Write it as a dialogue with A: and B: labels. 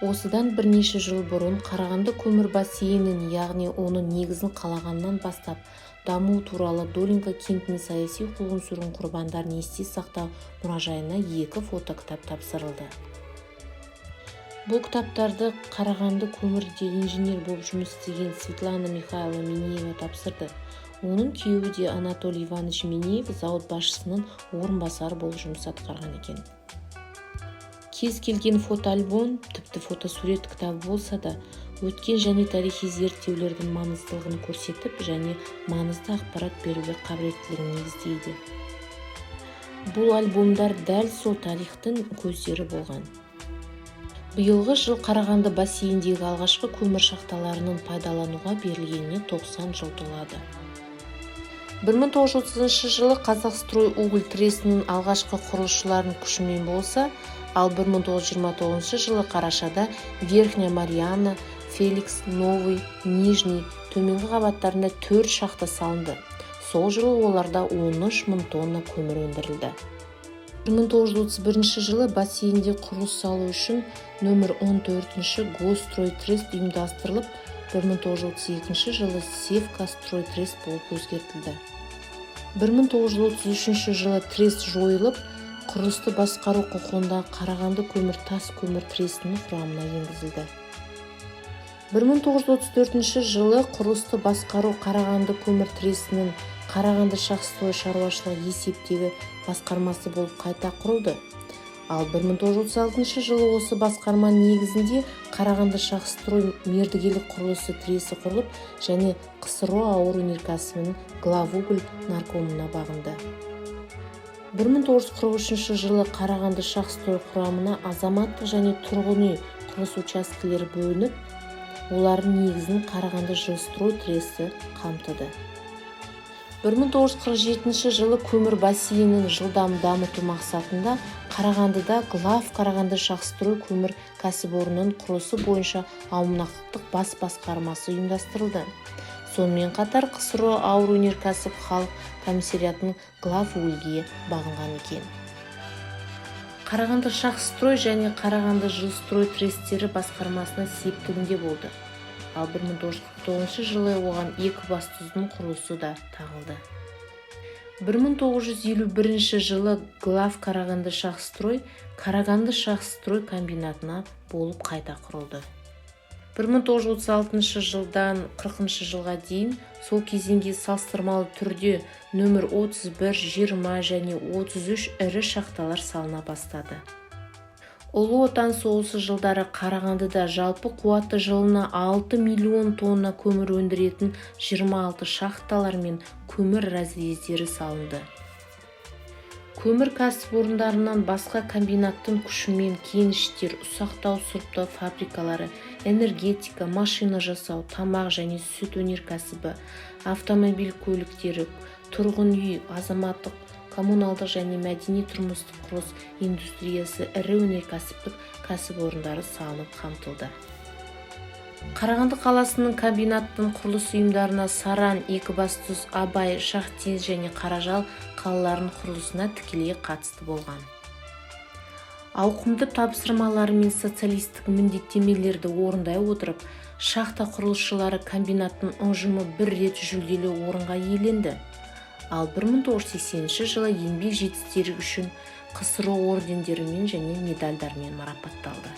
A: Осыдан бірнеше жыл бұрын Қарағанды көмір бассейнін, яғни оның негізін қалағаннан бастап даму туралы Долинка кентінің саяси қуғын-сүргін құрбандарын есте сақтау мұражайына 2 фотокітап тапсырылды. Бұл кітаптарды Қарағанды көмірде инженер болып жұмыс істеген Светлана Михайловна Минеева тапсырды. Оның күйеуі де Анатолий Иванович Минеев зауыт басшысының орынбасары болып жұмыс атқарған екен. Кез келген фотоальбом, тіпті фотосурет кітабы болса да, өткен және тарихи зерттеулердің маңыздылығын көрсетіп және маңызды ақпарат беруге қабілеттілігін негіздейді. Бұл альбомдар дәл сол тарихтың көздері болған. Биылғы жыл Қарағанды бассейндегі алғашқы көмір шахталарының пайдалануға берілгеніне 90 жыл толады. 1930 жылы Қазақстрой уголь трестінің алғашқы құрылысшыларының күшімен болса, ал 1929 жылы қарашада Верхняя Марьяна, Феликс, Новый, Нижний төменгі қабаттарында 4 шахта салынды. Сол жылы оларда 13 мың тонна көмір өндірілді. 1931 жылы бассейнде құрылыс салу үшін нөмір 14-ші Госстрой-трест ұйымдастырылып, 1932 жылы Севкастрой-трест болып өзгертілді. 1933 жылы трест жойылып, құрылысты басқару құқығындағы Қарағанды көмір тас көмір трестінің құрамына енгізілді. 1934 жылы құрылысты басқару Қарағанды көмір трестінің Қарағанды шахстрой шаруашылығы есептегі басқармасы болып қайта құрылды. Ал 1936 жылы осы басқарма негізінде Қарағанды шахстрой мердігерлік құрылысы тресі құрылып және КСРО ауыр өнеркәсібінің Главуголь наркомына бағынды. 1943 жылы Қарағанды шахстрой құрамына азаматтық және тұрғын үй құрылыс учаскелері бөлініп, олардың негізін Қарағанды жилстрой тресі қамтыды. 1947 жылы көмір бассейнін жылдам дамыту мақсатында Қарағандыда Глав Қарағанды шахстрой көмір кәсіпорнының құрылысы бойынша аумақтық бас басқармасы ұйымдастырылды. Сонымен қатар КСРО ауыр өнеркәсіп халық комиссариятының Главугольге бағынған екен. Қарағанды шахстрой және Қарағанды жилстрой трестері басқармасына септігінде болды. Ал 1949 жылы оған Екібастұздың құрылысы да тағылды. 1951 жылы Глав Қарағанды шахстрой Қарағанды шахстрой комбинатына болып қайта құрылды. 1936 жылдан 40 жылға дейін сол кезеңге салыстырмалы түрде нөмір 31, 20 және 33 ірі шахталар салына бастады. Ұлы отан соғысы жылдары Қарағандыда жалпы қуаты жылына 6 миллион тонна көмір өндіретін 26 шахталар мен көмір разъездері салынды. Көмір кәсіпорындарынан басқа комбинаттың күшімен кеніштер, ұсақтау сұрыптау фабрикалары, энергетика, машина жасау, тамақ және сүт өнеркәсібі, автомобиль көліктері, тұрғын үй, азаматтық, коммуналдық және мәдени тұрмыстық құрылыс индустриясы ірі өнеркәсіптік кәсіпорындары салынып қамтылды. Қарағанды қаласының комбинаттың құрылыс ұйымдарына Саран, Екібастұз, Абай, Шахтинск және Қаражал қалаларының құрылысына тікелей қатысты болған. Ауқымды тапсырмалары мен социалистік міндеттемелерді орындай отырып, шахта құрылысшылары комбинаттың ұжымы бір рет жүлделі орынға иеленді. Ал 1980 жылы еңбек жетістері үшін КСРО ордендерімен және медальдармен марапатталды.